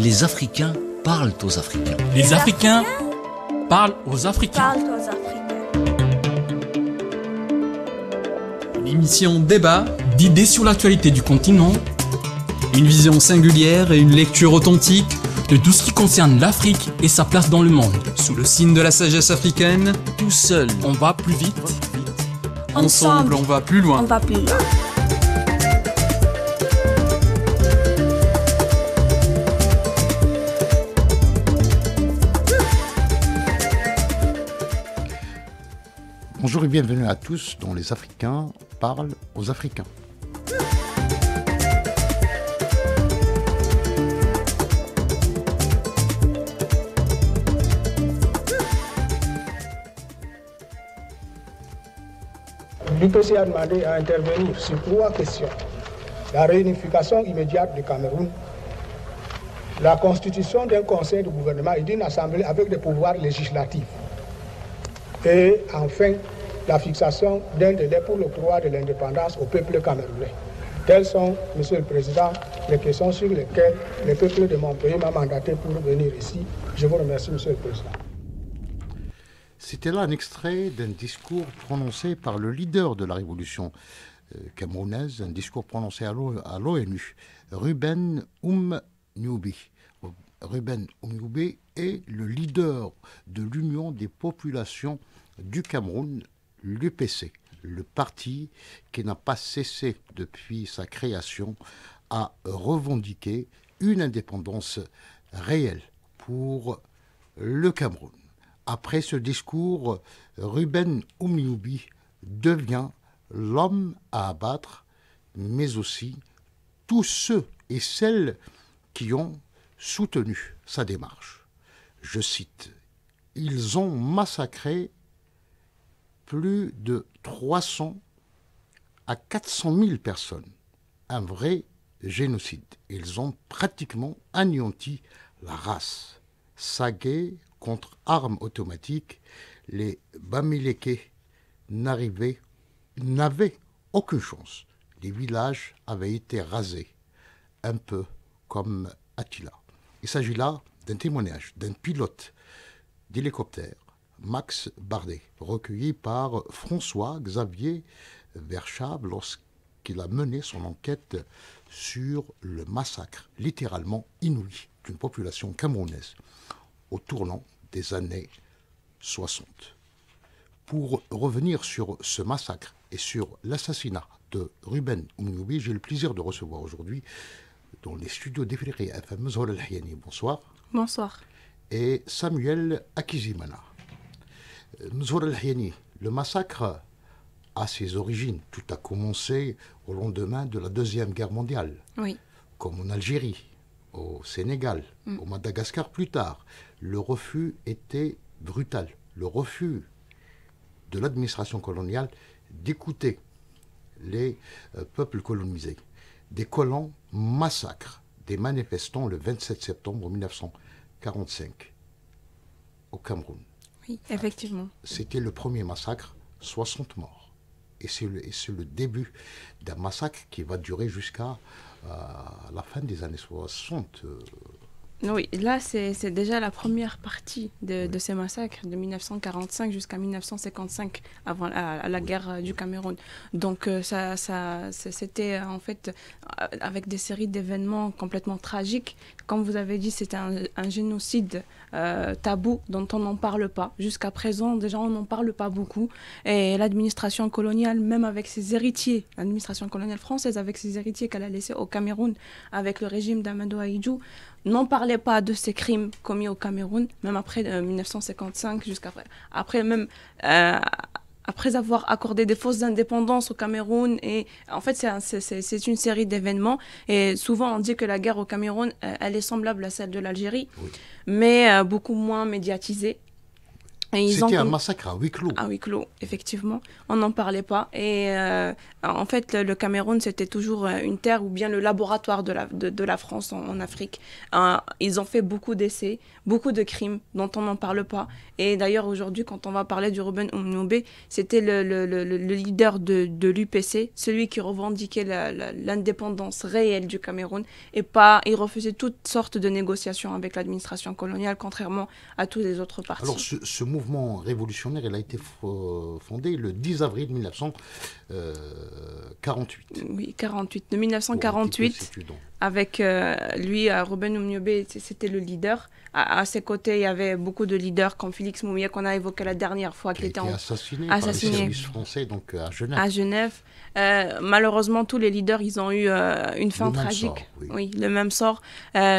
les Africains parlent aux Africains. Les Africains parlent aux Africains. Une émission débat d'idées sur l'actualité du continent, une vision singulière et une lecture authentique de tout ce qui concerne l'Afrique et sa place dans le monde. Sous le signe de la sagesse africaine, tout seul, on va plus vite. Ensemble, on va plus loin. Bonjour et bienvenue à tous dont les Africains parlent aux Africains. L'UPC a demandé à intervenir sur 3 questions. La réunification immédiate du Cameroun, la constitution d'un conseil de gouvernement et d'une assemblée avec des pouvoirs législatifs, et enfin la fixation d'un délai pour l'octroi de l'indépendance au peuple camerounais. Telles sont, Monsieur le Président, les questions sur lesquelles le peuple de mon pays m'a mandaté pour venir ici. Je vous remercie, Monsieur le Président. C'était là un extrait d'un discours prononcé par le leader de la révolution camerounaise, un discours prononcé à l'ONU, Ruben Umnyubi. Ruben Umnyubi est le leader de l'Union des populations du Cameroun, l'UPC, le parti qui n'a pas cessé depuis sa création à revendiquer une indépendance réelle pour le Cameroun. Après ce discours, Ruben Umnyubi devient l'homme à abattre, mais aussi tous ceux et celles qui ont soutenu sa démarche. Je cite, « Ils ont massacré plus de 300 à 400 000 personnes, un vrai génocide. Ils ont pratiquement anéanti la race. Sagués contre armes automatiques, les Bamileke n'avaient aucune chance. Les villages avaient été rasés, un peu comme Attila. Il s'agit là d'un témoignage d'un pilote d'hélicoptère, Max Bardet, recueilli par François-Xavier Verschaab lorsqu'il a mené son enquête sur le massacre littéralement inouï d'une population camerounaise au tournant des années 60. Pour revenir sur ce massacre et sur l'assassinat de Ruben Umnyubi, j'ai le plaisir de recevoir aujourd'hui dans les studios d'Ifriqiya FM Mzoura El-Hayani. Bonsoir. Bonsoir. Et Samuel Akizimana. Mzoura El-Hayani, le massacre a ses origines. Tout a commencé au lendemain de la Deuxième Guerre mondiale. Oui. Comme en Algérie, au Sénégal, au Madagascar plus tard. Le refus était brutal. Le refus de l'administration coloniale d'écouter les peuples colonisés. Des colons massacrent des manifestants le 27 septembre 1945 au Cameroun. Oui, effectivement. C'était le premier massacre, 60 morts. Et c'est le début d'un massacre qui va durer jusqu'à la fin des années 60. Oui, là, c'est déjà la première partie de ces massacres, de 1945 jusqu'à 1955, avant la guerre du Cameroun. Donc, c'était en fait avec des séries d'événements complètement tragiques. Comme vous avez dit, c'était un génocide tabou dont on n'en parle pas. Jusqu'à présent, déjà, on n'en parle pas beaucoup. Et l'administration coloniale, même avec ses héritiers, l'administration coloniale française, avec ses héritiers qu'elle a laissés au Cameroun, avec le régime d'Amadou Ahidjo, n'en parlait pas de ces crimes commis au Cameroun, même après 1955, après avoir accordé des fausses indépendances au Cameroun. Et en fait, c'est une série d'événements. Et souvent, on dit que la guerre au Cameroun, elle est semblable à celle de l'Algérie, oui, mais beaucoup moins médiatisée. C'était un massacre à huis clos. À huis clos, effectivement. On n'en parlait pas. Et en fait, le Cameroun, c'était toujours une terre ou bien le laboratoire de la France en Afrique. Ils ont fait beaucoup d'essais, beaucoup de crimes dont on n'en parle pas. Et d'ailleurs, aujourd'hui, quand on va parler du Ruben Umnyombe, c'était le leader de l'UPC, celui qui revendiquait l'indépendance réelle du Cameroun. Et pas, il refusait toutes sortes de négociations avec l'administration coloniale, contrairement à tous les autres partis. Alors, ce mouvement révolutionnaire, il a été fondé le 10 avril 1948. Oui, 48. De 1948, avec lui, Ruben Umnyombe, c'était le leader. À ses côtés, il y avait beaucoup de leaders comme Félix Moumié, qu'on a évoqué la dernière fois, qui était assassiné par les services français donc, à Genève. À Genève. Malheureusement, tous les leaders, ils ont eu une fin tragique. Sort, oui. Oui, le même sort,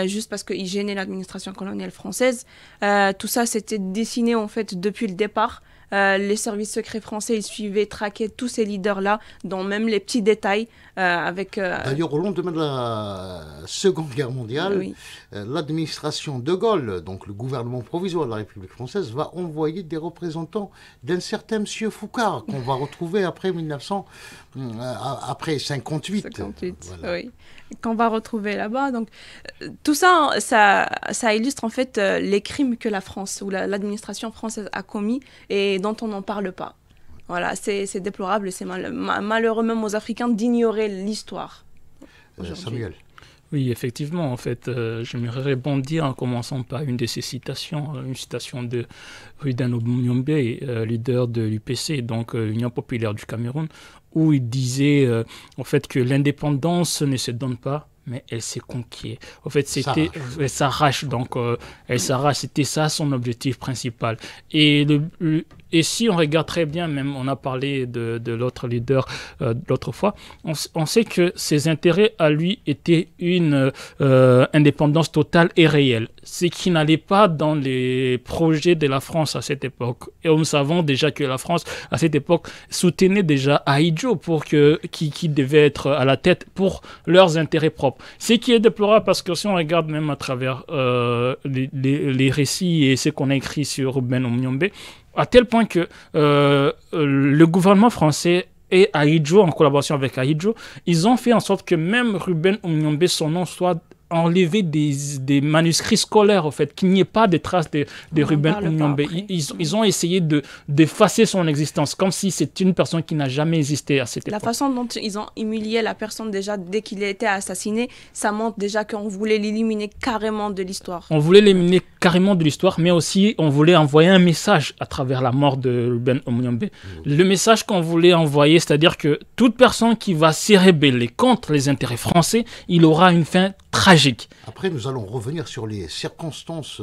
juste parce qu'ils gênaient l'administration coloniale française. Tout ça, c'était dessiné en fait depuis le départ. Les services secrets français, ils suivaient, traquaient tous ces leaders-là, dans même les petits détails. D'ailleurs, au lendemain de la Seconde Guerre mondiale, oui. L'administration de Gaulle, donc le gouvernement provisoire de la République française, va envoyer des représentants d'un certain monsieur Foucard, qu'on va retrouver après 58. 58, voilà. Oui. Qu'on va retrouver là-bas. Donc, tout ça, ça illustre en fait les crimes que la France ou l'administration française a commis et dont on n'en parle pas. Voilà, c'est déplorable et c'est malheureux même aux Africains d'ignorer l'histoire. Samuel. Oui, effectivement, en fait, j'aimerais rebondir en commençant par une de ces citations, une citation de Ruben Umnyombe, leader de l'UPC, donc l'Union populaire du Cameroun, où il disait en fait que l'indépendance ne se donne pas, mais elle s'est conquiert. En fait, c'était, elle s'arrache, donc elle s'arrache, c'était ça son objectif principal. Et si on regarde très bien, même on a parlé de l'autre leader l'autre fois, on sait que ses intérêts à lui étaient une indépendance totale et réelle, ce qui n'allait pas dans les projets de la France à cette époque. Et nous savons déjà que la France, à cette époque, soutenait déjà Ahidjo qui devait être à la tête pour leurs intérêts propres. Ce qui est déplorable parce que si on regarde même à travers les récits et ce qu'on a écrit sur Ruben Umnyombe, à tel point que le gouvernement français et Ahidjo, en collaboration avec Ahidjo, ils ont fait en sorte que même Ruben Umnyombe, son nom soit enlevé des manuscrits scolaires, en fait, qu'il n'y ait pas de traces de Ruben Umnyombe. Ils ont essayé d'effacer son existence, comme si c'était une personne qui n'a jamais existé à cette époque. La façon dont ils ont humilié la personne déjà dès qu'il a été assassiné, ça montre déjà qu'on voulait l'éliminer carrément de l'histoire. On voulait l'éliminer carrément de l'histoire, mais aussi on voulait envoyer un message à travers la mort de Ruben Umnyombe. Le message qu'on voulait envoyer, c'est-à-dire que toute personne qui va se rebeller contre les intérêts français, il aura une fin tragique. Après, nous allons revenir sur les circonstances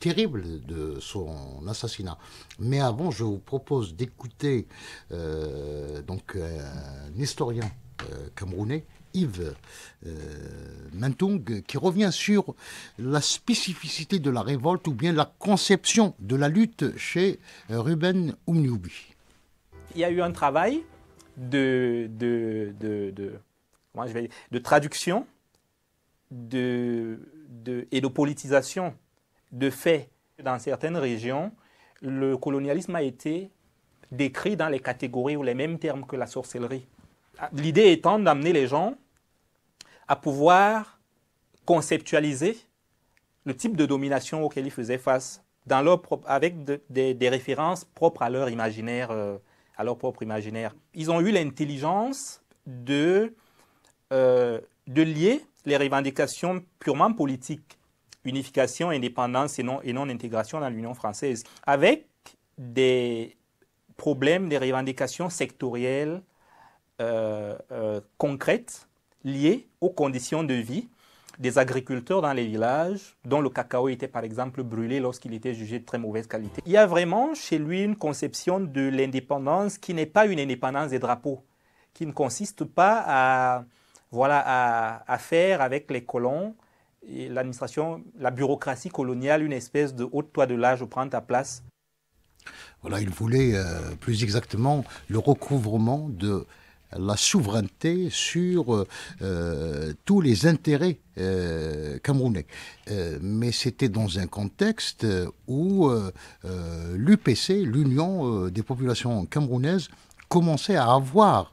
terribles de son assassinat. Mais avant, je vous propose d'écouter un historien camerounais, Yves Mentung, qui revient sur la spécificité de la révolte ou bien la conception de la lutte chez Ruben Umnyombe. Il y a eu un travail de traduction et de politisation de faits. Dans certaines régions, le colonialisme a été décrit dans les catégories ou les mêmes termes que la sorcellerie. L'idée étant d'amener les gens à pouvoir conceptualiser le type de domination auquel ils faisaient face avec des références propres à leur imaginaire, à leur propre imaginaire. Ils ont eu l'intelligence de lier les revendications purement politiques, unification, indépendance et non intégration dans l'Union française, avec des problèmes, des revendications sectorielles concrètes liées aux conditions de vie des agriculteurs dans les villages, dont le cacao était par exemple brûlé lorsqu'il était jugé de très mauvaise qualité. Il y a vraiment chez lui une conception de l'indépendance qui n'est pas une indépendance des drapeaux, qui ne consiste pas à faire avec les colons et l'administration, la bureaucratie coloniale, une espèce de haute toi de l'âge, prends ta place. Voilà, il voulait plus exactement le recouvrement de la souveraineté sur tous les intérêts camerounais. Mais c'était dans un contexte où l'UPC, l'Union des populations camerounaises, commençait à avoir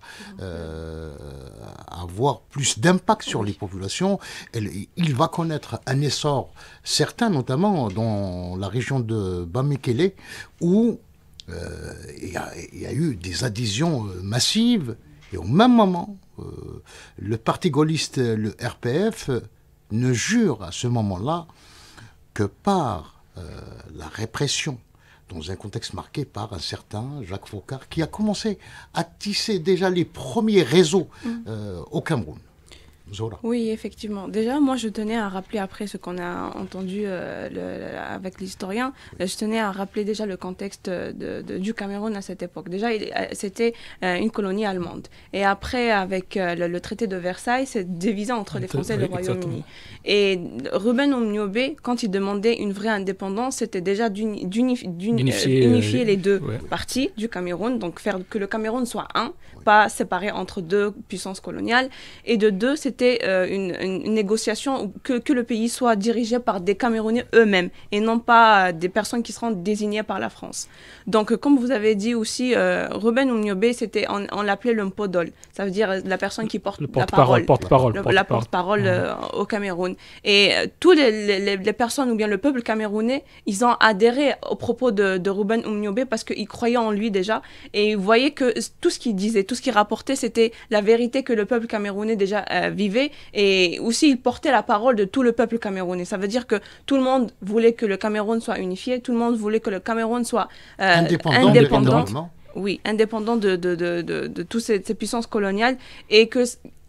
plus d'impact sur les populations. Il va connaître un essor certain, notamment dans la région de Bamekele, où il y a eu des adhésions massives. Et au même moment, le parti gaulliste, le RPF, ne jure à ce moment-là que par la répression, dans un contexte marqué par un certain Jacques Foccart, qui a commencé à tisser déjà les premiers réseaux au Cameroun. Zola. Oui, effectivement. Déjà, moi, je tenais à rappeler, après ce qu'on a entendu avec l'historien, je tenais à rappeler déjà le contexte du Cameroun à cette époque. Déjà, c'était une colonie allemande. Et après, avec le traité de Versailles, c'est divisé entre les Français et le Royaume-Uni. Et Ruben Oumniobé, quand il demandait une vraie indépendance, c'était déjà d'unifier les deux parties du Cameroun, donc faire que le Cameroun soit un, pas séparé entre deux puissances coloniales. Et de deux, c'était une négociation que le pays soit dirigé par des Camerounais eux-mêmes et non pas des personnes qui seront désignées par la France. Donc, comme vous avez dit aussi, Ruben Oumniobé, on l'appelait le Mpodol. Ça veut dire la personne qui porte la parole. La porte-parole au Cameroun. Et tous les personnes ou bien le peuple camerounais, ils ont adhéré aux propos de Ruben Oumniobé parce qu'ils croyaient en lui déjà et ils voyaient que tout ce qu'il disait, tout ce qu'il rapportait, c'était la vérité que le peuple camerounais déjà vivait, et aussi il portait la parole de tout le peuple camerounais. Ça veut dire que tout le monde voulait que le Cameroun soit unifié, tout le monde voulait que le Cameroun soit indépendant. Oui, indépendant de toutes ces puissances coloniales, et que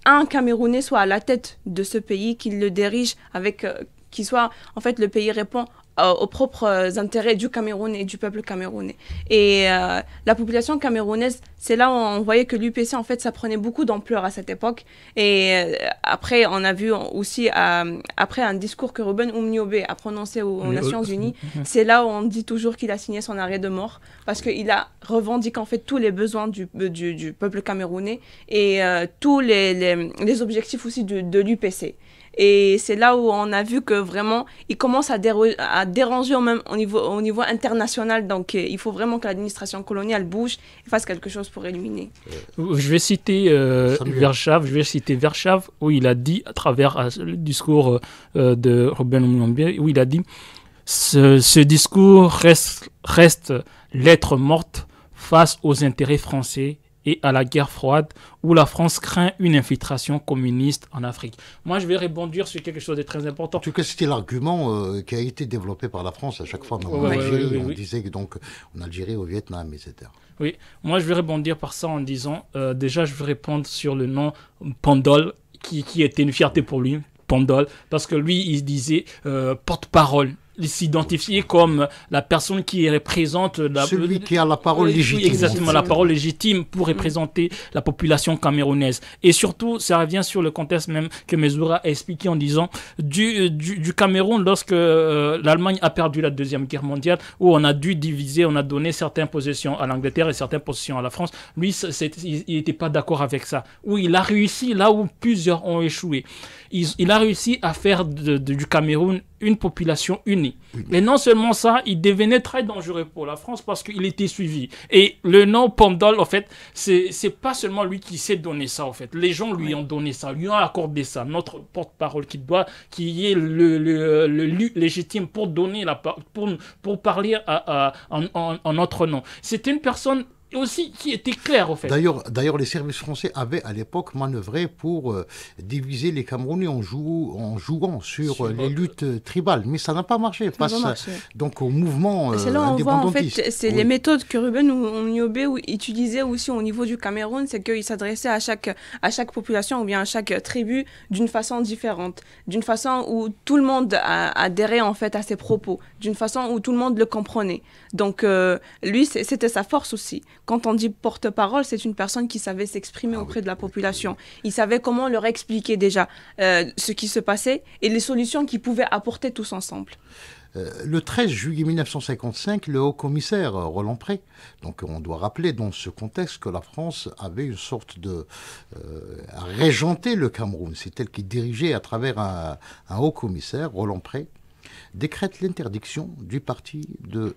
un Camerounais soit à la tête de ce pays, qu'il le dirige avec, qu'il soit, en fait, le pays répond aux propres intérêts du Cameroun et du peuple camerounais. Et la population camerounaise, c'est là où on voyait que l'UPC, en fait, ça prenait beaucoup d'ampleur à cette époque. Et après, on a vu aussi, après un discours que Ruben Oumniobé a prononcé aux Nations Unies, c'est là où on dit toujours qu'il a signé son arrêt de mort, parce qu'il a revendiqué, en fait, tous les besoins du peuple camerounais et tous les objectifs aussi de l'UPC. Et c'est là où on a vu que vraiment, il commence à déranger même au niveau international. Donc, il faut vraiment que l'administration coloniale bouge et fasse quelque chose pour éliminer. Je vais citer Verschave, où il a dit, à travers le discours de Ruben Oumniobé, où il a dit « Ce discours reste lettre morte face aux intérêts français et à la guerre froide, où la France craint une infiltration communiste en Afrique. » Moi, je vais rebondir sur quelque chose de très important. En tout cas, c'était l'argument qui a été développé par la France à chaque fois. En Algérie, on disait que donc en Algérie, au Vietnam, etc. Oui, moi, je vais rebondir par ça en disant, déjà, je vais répondre sur le nom Mpodol, qui était une fierté pour lui, Mpodol, parce que lui, il disait porte-parole. Il s'identifier comme la personne qui représente celui qui a la parole légitime. Exactement, la parole légitime pour représenter la population camerounaise. Et surtout, ça revient sur le contexte même que Mezoura a expliqué en disant du Cameroun, lorsque l'Allemagne a perdu la Deuxième Guerre mondiale, où on a dû diviser, on a donné certaines possessions à l'Angleterre et certaines possessions à la France. Lui, il n'était pas d'accord avec ça. Où il a réussi là où plusieurs ont échoué. Il a réussi à faire du Cameroun une population unie. Et non seulement ça, il devenait très dangereux pour la France parce qu'il était suivi. Et le nom Mpodol, en fait, c'est pas seulement lui qui s'est donné ça, en fait. Les gens lui ont donné ça, lui ont accordé ça. Notre porte-parole qui est le légitime pour donner pour parler en notre nom. C'était une personne aussi qui était clair, en fait. D'ailleurs, les services français avaient à l'époque manœuvré pour diviser les Camerounais en jouant sur les luttes tribales, mais ça n'a pas marché donc au mouvement indépendantiste. C'est là où on voit, en fait, c'est les méthodes que Ruben Oumniobé utilisait aussi au niveau du Cameroun, c'est qu'il s'adressait à chaque population ou bien à chaque tribu d'une façon différente, d'une façon où tout le monde adhérait en fait à ses propos, d'une façon où tout le monde le comprenait. Donc lui, c'était sa force aussi. Quand on dit porte-parole, c'est une personne qui savait s'exprimer auprès de la population. Il savait comment leur expliquer déjà ce qui se passait et les solutions qu'ils pouvaient apporter tous ensemble. Le 13 juillet 1955, le haut-commissaire Roland Pré, donc on doit rappeler dans ce contexte que la France avait une sorte de régenté le Cameroun. C'est elle qui dirigeait à travers un haut-commissaire, Roland Pré, décrète l'interdiction du parti de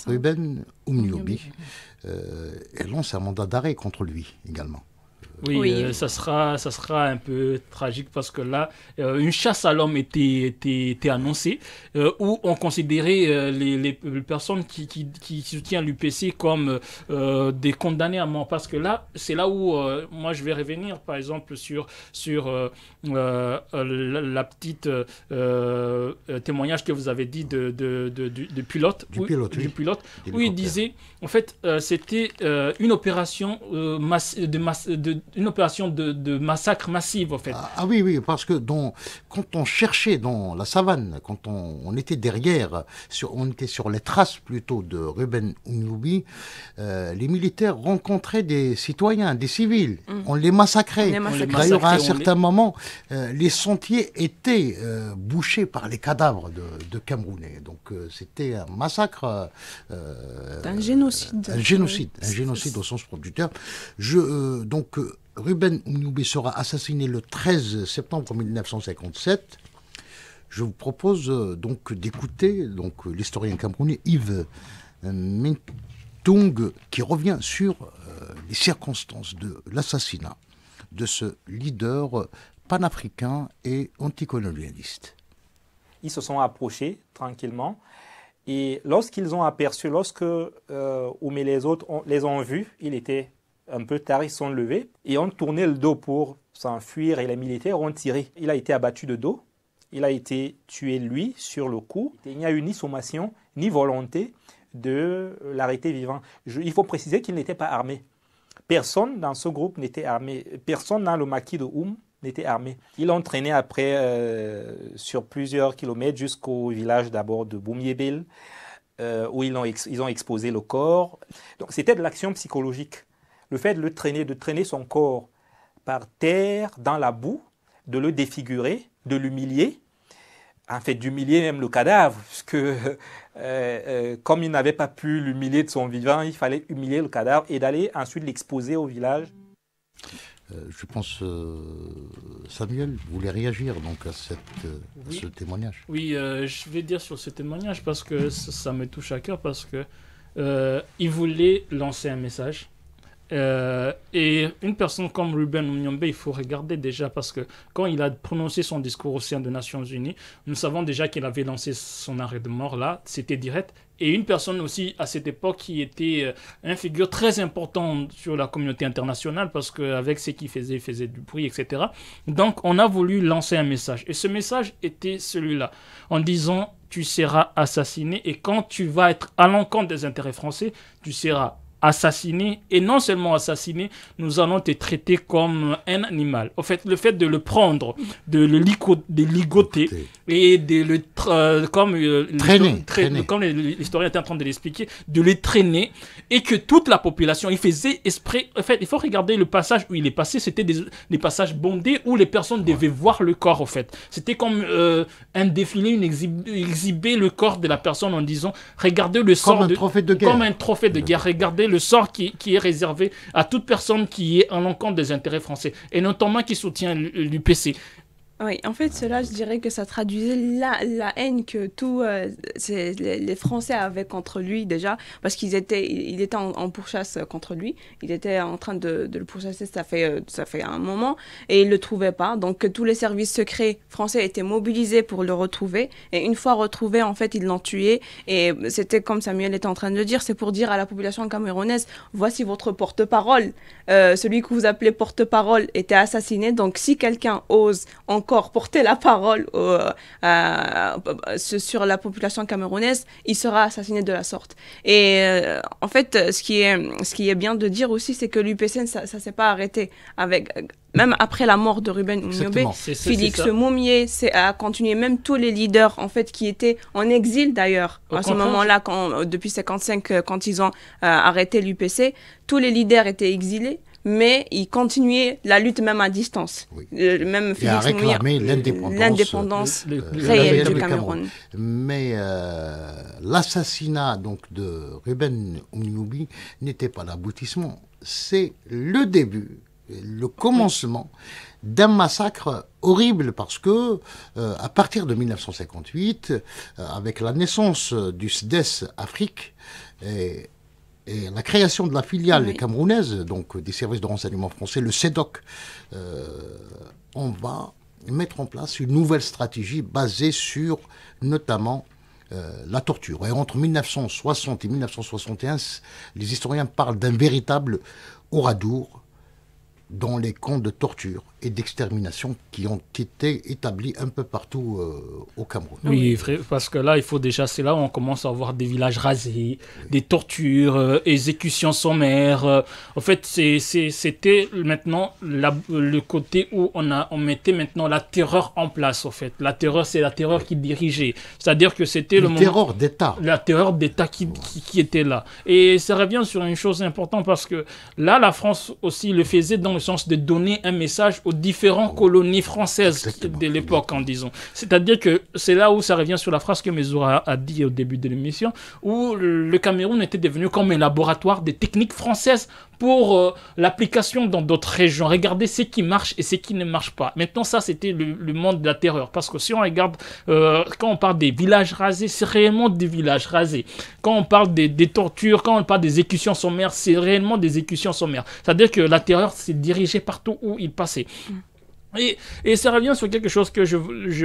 Ruben Oumniobi et lance un mandat d'arrêt contre lui également. Oui, ça sera un peu tragique parce que là, une chasse à l'homme était annoncée où on considérait les personnes qui soutiennent l'UPC comme des condamnés à mort. Parce que là, c'est là où moi je vais revenir par exemple sur la petite témoignage que vous avez dit du pilote. Du pilote, où il disait, en fait, c'était une opération une opération de massacre massive, en fait. Ah oui, parce que quand on cherchait dans la savane, quand on était derrière, on était sur les traces plutôt de Ruben Oumniobi, les militaires rencontraient des citoyens, des civils. On les massacrait. D'ailleurs, à un certain moment, les sentiers étaient bouchés par les cadavres de Camerounais. Donc, c'était un massacre. Un génocide. Un génocide au sens propre du terme. Donc, Ruben Oumniobi sera assassiné le 13 septembre 1957. Je vous propose donc d'écouter l'historien camerounais Yves Mintung qui revient sur les circonstances de l'assassinat de ce leader panafricain et anticolonialiste. Ils se sont approchés tranquillement et lorsqu'ils ont aperçu, lorsque Oum et les autres les ont vus, il était un peu tard, ils sont levés et ont tourné le dos pour s'enfuir et les militaires ont tiré. Il a été abattu de dos, il a été tué lui sur le coup. Il n'y a eu ni sommation ni volonté de l'arrêter vivant. Il faut préciser qu'il n'était pas armé. Personne dans ce groupe n'était armé. Personne dans le maquis de Oum n'était armé. Ils l'ont traîné après sur plusieurs kilomètres jusqu'au village d'abord de Boumyébel où ils ont exposé le corps. Donc c'était de l'action psychologique. Le fait de traîner son corps par terre, dans la boue, de le défigurer, de l'humilier, en fait d'humilier même le cadavre, puisque comme il n'avait pas pu l'humilier de son vivant, il fallait humilier le cadavre et d'aller ensuite l'exposer au village. Je pense, Samuel voulait réagir donc à ce témoignage. Oui, je vais dire sur ce témoignage parce que ça me touche à cœur, parce que il voulait lancer un message. Et une personne comme Ruben Oumniobi, il faut regarder déjà, parce que quand il a prononcé son discours au sein des Nations Unies, nous savons déjà qu'il avait lancé son arrêt de mort là, c'était direct. Et une personne aussi à cette époque qui était une figure très importante sur la communauté internationale, parce qu'avec ce qu'il faisait, il faisait du bruit, etc. Donc on a voulu lancer un message. Et ce message était celui-là, en disant tu seras assassiné, et quand tu vas être à l'encontre des intérêts français, tu seras assassiné, et non seulement assassiné, nous allons te traiter comme un animal. En fait, le fait de le prendre, de le ligoter et de le traîner, comme l'historien était en train de l'expliquer, de le traîner, et que toute la population, il faisait esprit. En fait, il faut regarder le passage où il est passé, c'était des passages bondés où les personnes devaient voir le corps, en fait. C'était comme un défilé, exhiber le corps de la personne en disant, regardez le sort comme un trophée de guerre. Comme un trophée de guerre, regardez le sort qui est réservé à toute personne qui est en l'encontre des intérêts français, et notamment qui soutient l'UPC. Oui, en fait, cela, je dirais que ça traduisait la haine que tous les Français avaient contre lui déjà, parce il était en pourchasse contre lui. Il était en train de le pourchasser, ça fait un moment, et il ne le trouvait pas. Donc, tous les services secrets français étaient mobilisés pour le retrouver. Et une fois retrouvé, en fait, ils l'ont tué. Et c'était comme Samuel était en train de le dire, c'est pour dire à la population camerounaise, voici votre porte-parole. Celui que vous appelez porte-parole était assassiné. Donc, si quelqu'un ose encore porter la parole sur la population camerounaise, il sera assassiné de la sorte. Et en fait, ce qui est bien de dire aussi, c'est que l'UPC, ça s'est pas arrêté même après la mort de Ruben Oumniobi. Félix Moumié a continué, même tous les leaders en fait qui étaient en exil d'ailleurs à ce moment-là, depuis 1955, quand ils ont arrêté l'UPC, tous les leaders étaient exilés. mais il continuait la lutte même à distance. Oui. Même Et a Félix réclamé l'indépendance réelle du Cameroun. Mais l'assassinat donc de Ruben Umnyubi n'était pas l'aboutissement, c'est le début, le commencement d'un massacre horrible parce que à partir de 1958, avec la naissance du SDES Afrique et la création de la filiale camerounaise, donc des services de renseignement français, le CEDOC, on va mettre en place une nouvelle stratégie basée sur notamment la torture. Et entre 1960 et 1961, les historiens parlent d'un véritable oradour dans les camps de torture et d'extermination qui ont été établis un peu partout au Cameroun. Oui, parce que là, c'est là où on commence à voir des villages rasés, des tortures, exécutions sommaires. En fait, c'était maintenant le côté où on mettait maintenant la terreur en place, en fait. La terreur, c'est la terreur qui dirigeait. C'est-à-dire que c'était le moment... terreur d'État. La terreur d'État qui était là. Et ça revient sur une chose importante parce que là, la France aussi le faisait dans le sens de donner un message aux différentes colonies françaises de l'époque, en disant. C'est-à-dire que c'est là où ça revient sur la phrase que Mezoura a dit au début de l'émission, où le Cameroun était devenu comme un laboratoire des techniques françaises pour l'application dans d'autres régions. Regardez ce qui marche et ce qui ne marche pas. Maintenant, ça, c'était le monde de la terreur. Parce que si on regarde, quand on parle des villages rasés, c'est réellement des villages rasés. Quand on parle des tortures, quand on parle des exécutions sommaires, c'est réellement des exécutions sommaires. C'est-à-dire que la terreur s'est dirigée partout où il passait. Et ça revient sur quelque chose que je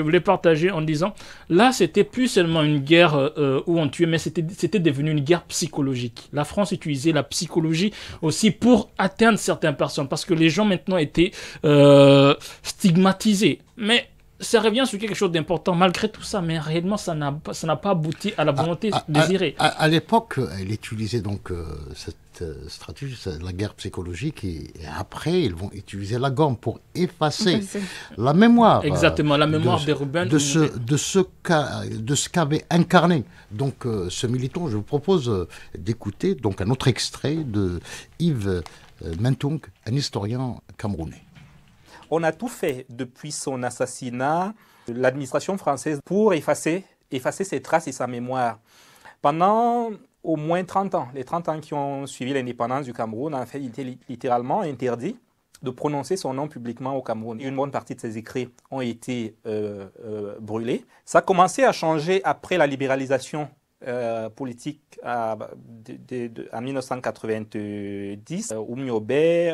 voulais partager en disant, là, c'était plus seulement une guerre où on tuait, mais c'était devenu une guerre psychologique. La France utilisait la psychologie aussi pour atteindre certaines personnes, parce que les gens maintenant étaient stigmatisés. Mais ça revient sur quelque chose d'important, malgré tout ça, mais réellement, ça n'a pas abouti à la volonté désirée. À l'époque, elle utilisait donc cette stratégie, la guerre psychologique, et après, ils vont utiliser la gomme pour effacer la mémoire. Exactement, la mémoire des Ruben. De ce qu'avait incarné donc ce militant. Je vous propose d'écouter donc un autre extrait de Yves Mentung, un historien camerounais. On a tout fait depuis son assassinat, l'administration française, pour effacer ses traces et sa mémoire. Pendant au moins 30 ans, les 30 ans qui ont suivi l'indépendance du Cameroun, en fait, il était littéralement interdit de prononcer son nom publiquement au Cameroun. Une bonne partie de ses écrits ont été brûlés. Ça a commencé à changer après la libéralisation politique en 1990. Umnyobé,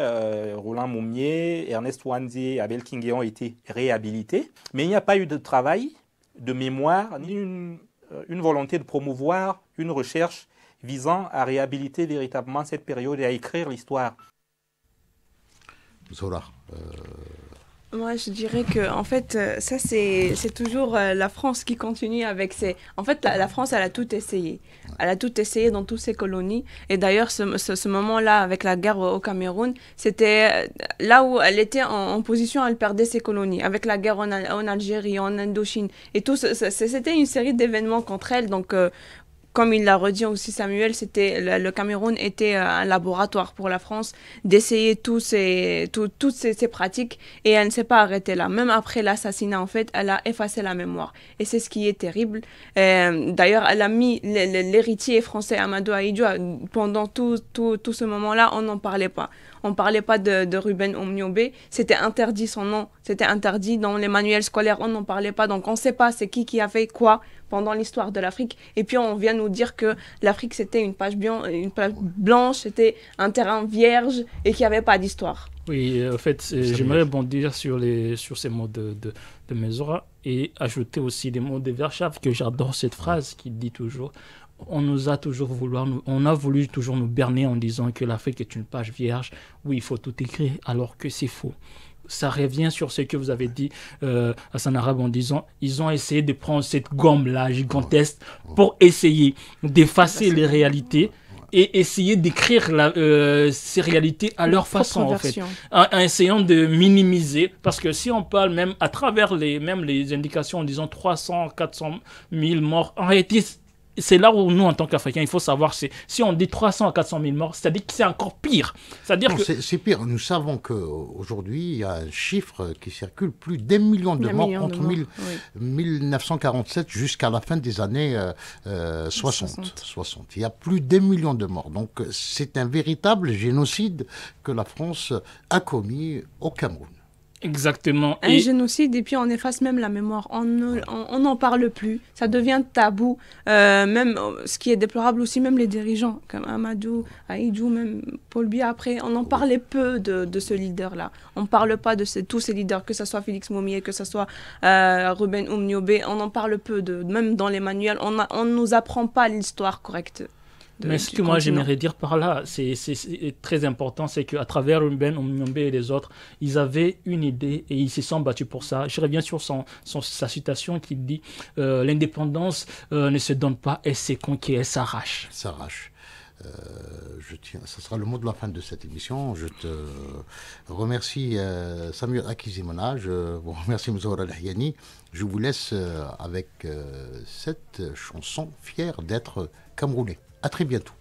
Roland Moumié, Ernest Ouandié et Abel Kingé ont été réhabilités. Mais il n'y a pas eu de travail, de mémoire, ni une volonté de promouvoir une recherche visant à réhabiliter véritablement cette période et à écrire l'histoire. Zola. Moi, je dirais que, en fait, ça, c'est toujours la France qui continue avec ses... En fait, la France, elle a tout essayé. Elle a tout essayé dans toutes ses colonies. Et d'ailleurs, ce moment-là, avec la guerre au Cameroun, c'était là où elle était en position, elle perdait ses colonies. Avec la guerre en Algérie, en Indochine. Et tout, c'était une série d'événements contre elle. Donc, comme il l'a redit aussi Samuel, le Cameroun était un laboratoire pour la France d'essayer toutes ces pratiques, et elle ne s'est pas arrêtée là. Même après l'assassinat, en fait, elle a effacé la mémoire. Et c'est ce qui est terrible. D'ailleurs, elle a mis l'héritier français Amadou Ahidjo, pendant tout ce moment-là, on n'en parlait pas. On ne parlait pas de Ruben Umnyobé. C'était interdit son nom. C'était interdit dans les manuels scolaires. On n'en parlait pas. Donc, on ne sait pas c'est qui a fait quoi pendant l'histoire de l'Afrique. Et puis, on vient nous dire que l'Afrique, c'était une page blanche, c'était un terrain vierge et qu'il n'y avait pas d'histoire. Oui, en fait, j'aimerais bondir sur ces mots de Mezoura et ajouter aussi des mots de Verschaff, que j'adore cette phrase qui dit toujours... On a voulu toujours nous berner en disant que l'Afrique est une page vierge. Oui, il faut tout écrire, alors que c'est faux. Ça revient sur ce que vous avez dit, Hassan Arabe, en disant ils ont essayé de prendre cette gomme-là gigantesque pour essayer d'effacer les réalités et essayer d'écrire ces réalités à leur façon, en fait, en essayant de minimiser, parce que si on parle même à travers les indications en disant 300, 400 000 morts, en réalité, c'est là où nous, en tant qu'Africains, il faut savoir, si on dit 300 à 400 000 morts, c'est-à-dire que c'est encore pire. Non, c'est pire. Nous savons qu'aujourd'hui, il y a un chiffre qui circule, plus d'1 million de morts entre 1947 jusqu'à la fin des années 60. Il y a plus d'1 million de morts. Donc c'est un véritable génocide que la France a commis au Cameroun. Exactement. Un génocide, et puis on efface même la mémoire. On n'en parle plus. Ça devient tabou. Même, ce qui est déplorable aussi, même les dirigeants, comme Amadou, Aïdjou, même Paul Biya, après, on en parlait peu de ce leader-là. On ne parle pas de tous ces leaders, que ce soit Félix Momié, que ce soit Ruben Oumniobé. On en parle peu, même dans les manuels. On ne nous apprend pas l'histoire correcte. Mais ce que moi j'aimerais dire par là, c'est très important, c'est qu'à travers Ruben Oumniobé et les autres, ils avaient une idée et ils se sont battus pour ça. Je reviens sur sa citation qui dit l'indépendance ne se donne pas, elle se conquiert, elle s'arrache. S'arrache. Ce sera le mot de la fin de cette émission. Je te remercie Samuel Akizimana, je vous remercie Mzoura Lahyani. Je vous laisse avec cette chanson, fière d'être Camerounais. À très bientôt.